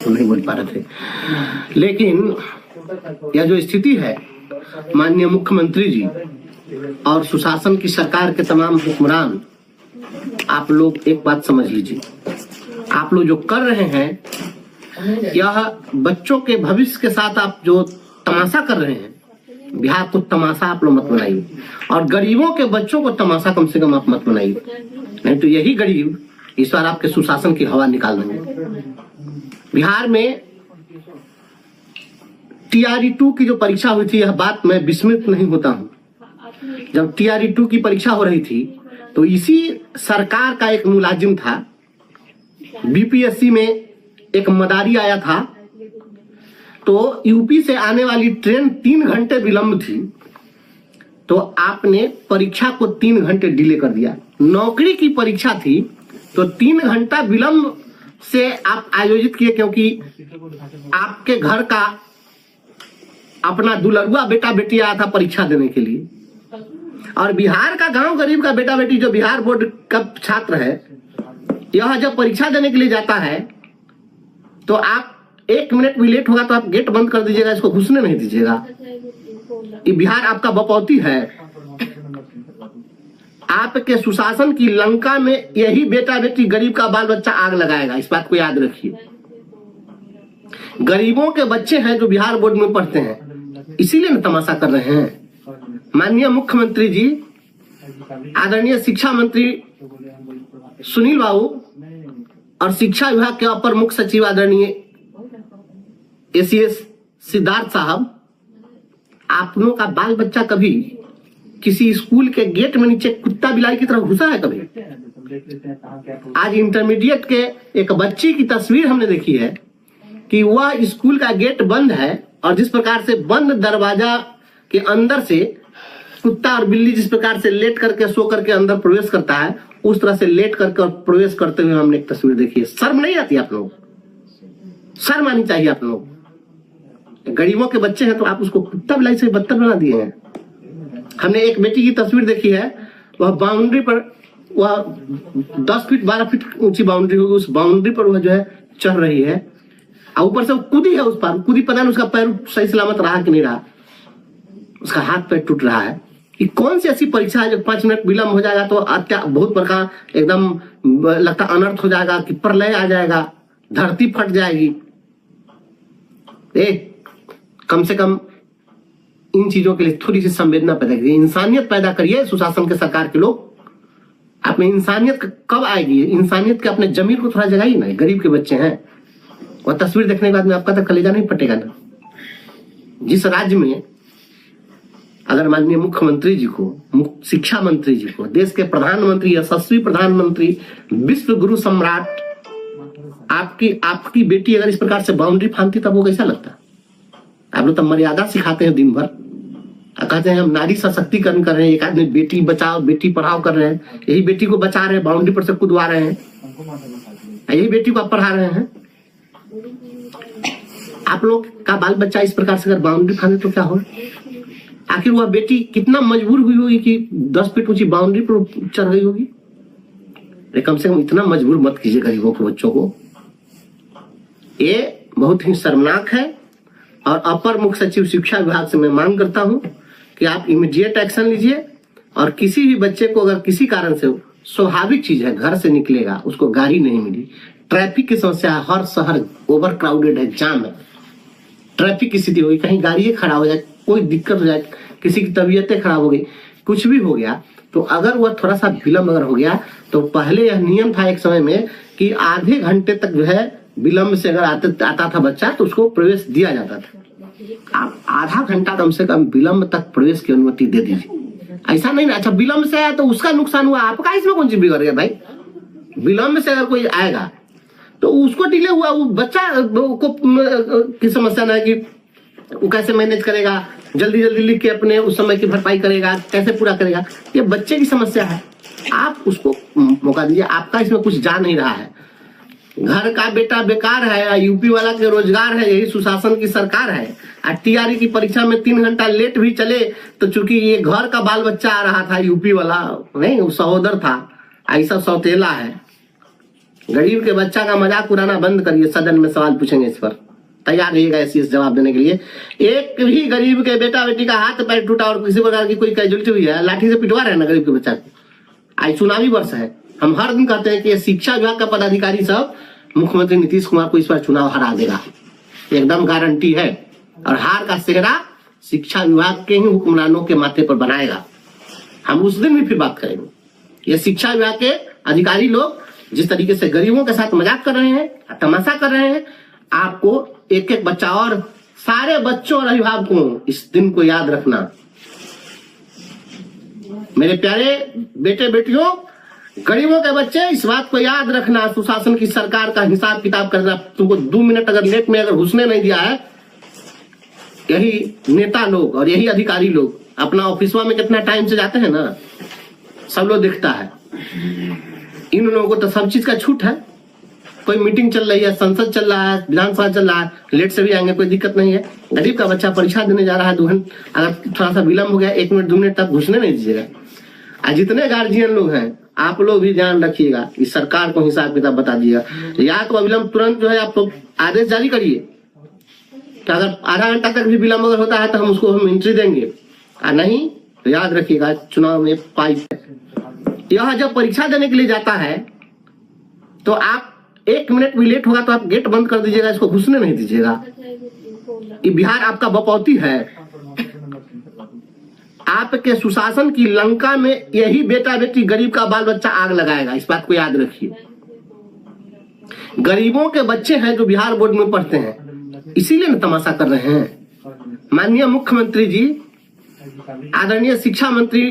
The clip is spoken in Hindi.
नहीं बोल पा रहे थे। लेकिन यह जो स्थिति है, माननीय मुख्यमंत्री जी और सुशासन की सरकार के तमाम हुक्मरान, आप लोग एक बात समझ लीजिए, आप लोग जो कर रहे हैं यह बच्चों के भविष्य के साथ आप जो तमाशा कर रहे हैं, बिहार को तमाशा आप लोग मत बनाइए और गरीबों के बच्चों को तमाशा कम से कम आप मत बनाइए, नहीं तो यही गरीब इस बार आपके सुशासन की हवा निकाल देंगे। बिहार में TRE 2 की जो परीक्षा हुई थी, यह बात मैं विस्मित नहीं होता हूं। जब TRE 2 की परीक्षा हो रही थी तो इसी सरकार का एक मुलाजिम था, BPSC में एक मदारी आया था, तो यूपी से आने वाली ट्रेन 3 घंटे विलंब थी, तो आपने परीक्षा को 3 घंटे डिले कर दिया। नौकरी की परीक्षा थी तो 3 घंटा विलंब से आप आयोजित किए, क्योंकि आपके घर का अपना दुलरुआ बेटा बेटी आया था परीक्षा देने के लिए, और बिहार का गांव गरीब का बेटा बेटी जो बिहार बोर्ड का छात्र है, यह जब परीक्षा देने के लिए जाता है तो आप 1 मिनट भी लेट होगा तो आप गेट बंद कर दीजिएगा, इसको घुसने नहीं दीजिएगा। ये बिहार आपका बपौती है। आपके सुशासन की लंका में यही बेटा बेटी गरीब का बाल बच्चा आग लगाएगा, इस बात को याद रखिए। गरीबों के बच्चे हैं जो बिहार बोर्ड में पढ़ते हैं, इसीलिए ना तमाशा कर रहे हैं। माननीय मुख्यमंत्री जी, आदरणीय शिक्षा मंत्री सुनील बाबू और शिक्षा विभाग के अपर मुख्य सचिव आदरणीय ACS सिद्धार्थ साहब, आप लोगों का बाल बच्चा कभी किसी स्कूल के गेट में नीचे कुत्ता बिलाई की तरह घुसा है कभी? आज इंटरमीडिएट के एक बच्ची की तस्वीर हमने देखी है कि वह स्कूल का गेट बंद है और जिस प्रकार से बंद दरवाजा के अंदर से कुत्ता और बिल्ली जिस प्रकार से लेट करके सो करके अंदर प्रवेश करता है, उस तरह से लेट करके प्रवेश करते हुए हमने एक तस्वीर देखी है। शर्म नहीं आती आप लोग? शर्म आनी चाहिए आप लोग। गरीबों के बच्चे हैं तो आप उसको कुत्ता बिलाई से बदतर बना दिए हैं। हमने एक बेटी की तस्वीर देखी है, वह बाउंड्री पर, वह 10 फीट 12 फीट ऊंची बाउंड्री होगी, उस बाउंड्री पर वह जो है चढ़ रही है और ऊपर से कूदी है, उस पर कूदी, पता नहीं उसका पैर सही सलामत रहा कि नहीं रहा, उसका हाथ पैर टूट रहा है। कि कौन सी ऐसी परीक्षा है जो 5 मिनट विलंब हो जाएगा तो बहुत बड़का एकदम लगता अनर्थ हो जाएगा कि प्रलय आ जाएगा, धरती फट जाएगी। कम से कम इन चीजों के लिए थोड़ी सी संवेदना पैदा करिए, इंसानियत पैदा करिए। सुशासन के सरकार के लोग, आप में इंसानियत कब आएगी? इंसानियत के अपने जमीर को थोड़ा जगाइए ना। गरीब के बच्चे हैं, वह तस्वीर देखने के बाद में आपका तो कलेजा नहीं फटेगा ना। जिस राज्य में अगर माननीय मुख्यमंत्री जी को, शिक्षा मंत्री जी को, देश के प्रधानमंत्री, यशस्वी प्रधानमंत्री, विश्व गुरु सम्राट, आपकी बेटी अगर इस प्रकार से बाउंड्री फांदती तब वो कैसा लगता? आप लोग तो मर्यादा सिखाते हैं दिन भर, कहते हैं हम नारी सशक्तिकरण कर रहे हैं, एक आदमी बेटी बचाओ बेटी पढ़ाओ कर रहे हैं, यही बेटी को बचा रहे हैं, बाउंड्री पर से कूदवा रहे हैं, यही बेटी को आप पढ़ा रहे हैं। आप लोग का बाल बच्चा इस प्रकार से अगर बाउंड्री फांदे तो क्या हो? आखिर वह बेटी कितना मजबूर हुई होगी कि 10 फीट ऊंची बाउंड्री पर चढ़ गई होगी? कम से कम इतना मजबूर मत कीजिए गरीबों के बच्चों को। ये बहुत ही शर्मनाक है और अपर मुख्य सचिव शिक्षा विभाग से मैं मांग करता हूं कि आप इमीडिएट एक्शन लीजिए और किसी भी बच्चे को अगर किसी कारण से, स्वाभाविक चीज है, घर से निकलेगा उसको गाड़ी नहीं मिली, ट्रैफिक की समस्या है, हर शहर ओवर क्राउडेड है, जाम है, ट्रैफिक की स्थिति होगी, कहीं गाड़ी खड़ा हो जाए, कोई दिक्कत हो जाए, किसी की तबीयतें खराब हो गई, कुछ भी हो गया, तो अगर वह थोड़ा सा विलंब अगर हो गया तो पहले यह नियम था एक समय में कि आधे घंटे तक जो है विलंब से अगर आता था बच्चा तो उसको प्रवेश दिया जाता था। आप आधा घंटा कम से कम विलंब तक प्रवेश की अनुमति दे दीजिए। ऐसा नहीं ना, अच्छा विलंब से आया तो उसका नुकसान हुआ, आपका इसमें कौन सी बिगड़ गया भाई? विलंब से अगर कोई आएगा तो उसको डिले हुआ, वो बच्चा को की समस्या ना है कि वो कैसे मैनेज करेगा, जल्दी जल्दी लिख के अपने उस समय की भरपाई करेगा, कैसे पूरा करेगा, ये बच्चे की समस्या है। आप उसको मौका दीजिए, आपका इसमें कुछ जा नहीं रहा है। घर का बेटा बेकार है, यूपी वाला के रोजगार है, यही सुशासन की सरकार है। TRE की परीक्षा में 3 घंटा लेट भी चले तो चूंकि ये घर का बाल बच्चा आ रहा था, यूपी वाला नहीं, वो सहोदर था, ऐसा सौतेला है, गरीब के बच्चा का मजाक उड़ाना बंद करिए। सदन में सवाल पूछेंगे इस पर, तैयार रहिएगा ऐसी जवाब देने के लिए। एक भी गरीब के बेटा बेटी का हाथ पैर टूटा और किसी प्रकार की कोई कैजुअलिटी हुई है, लाठी से पिटवा रहे हैं ना गरीब के बच्चा को। आज चुनावी वर्ष है, हम हर दिन कहते हैं कि शिक्षा विभाग का पदाधिकारी सब मुख्यमंत्री नीतीश कुमार को इस बार चुनाव हरा देगा, एकदम गारंटी है। और हार का सेहरा शिक्षा विभाग के ही हुक्मरानों के माथे पर बनाएगा। हम उस दिन भी फिर बात करेंगे। ये शिक्षा विभाग के अधिकारी लोग जिस तरीके से गरीबों के साथ मजाक कर रहे हैं, तमाशा कर रहे हैं, आपको एक एक बच्चा और सारे बच्चों और अभिभावकों इस दिन को याद रखना। मेरे प्यारे बेटे बेटियों, गरीबों के बच्चे इस बात को याद रखना, सुशासन की सरकार का हिसाब किताब करना। तुमको 2 मिनट अगर लेट में अगर घुसने नहीं दिया है, यही नेता लोग और यही अधिकारी लोग अपना ऑफिसवा में कितना टाइम से जाते हैं ना, सब लोग दिखता है। इन लोगों को तो सब चीज का छूट है। कोई मीटिंग चल रही है, संसद चल रहा है, विधानसभा चल रहा है, लेट से भी आएंगे, कोई दिक्कत नहीं है। गरीब का बच्चा परीक्षा देने जा रहा है, 2 घंटे अगर थोड़ा सा विलम्ब हो गया, 1 मिनट 2 मिनट तक घुसने नहीं दीजिएगा। जितने गार्जियन लोग हैं, आप लोग भी ध्यान रखिएगा, इस सरकार को हिसाब किताब बता दीजिएगा। या तो अविलंब तुरंत जो है आप आदेश जारी करिए कि अगर आधा घंटा तक भी विलम्ब अगर होता है तो हम एंट्री देंगे, और नहीं तो याद रखिएगा चुनाव में पाइप। यह जब परीक्षा देने के लिए जाता है तो आप 1 मिनट भी लेट होगा तो आप गेट बंद कर दीजिएगा, इसको घुसने नहीं दीजिएगा। ये बिहार आपका बपौती है। आपके सुशासन की लंका में यही बेटा बेटी गरीब का बाल बच्चा आग लगाएगा, इस बात को याद रखिए। गरीबों के बच्चे हैं जो बिहार बोर्ड में पढ़ते हैं, इसीलिए ना तमाशा कर रहे हैं। माननीय मुख्यमंत्री जी, आदरणीय शिक्षा मंत्री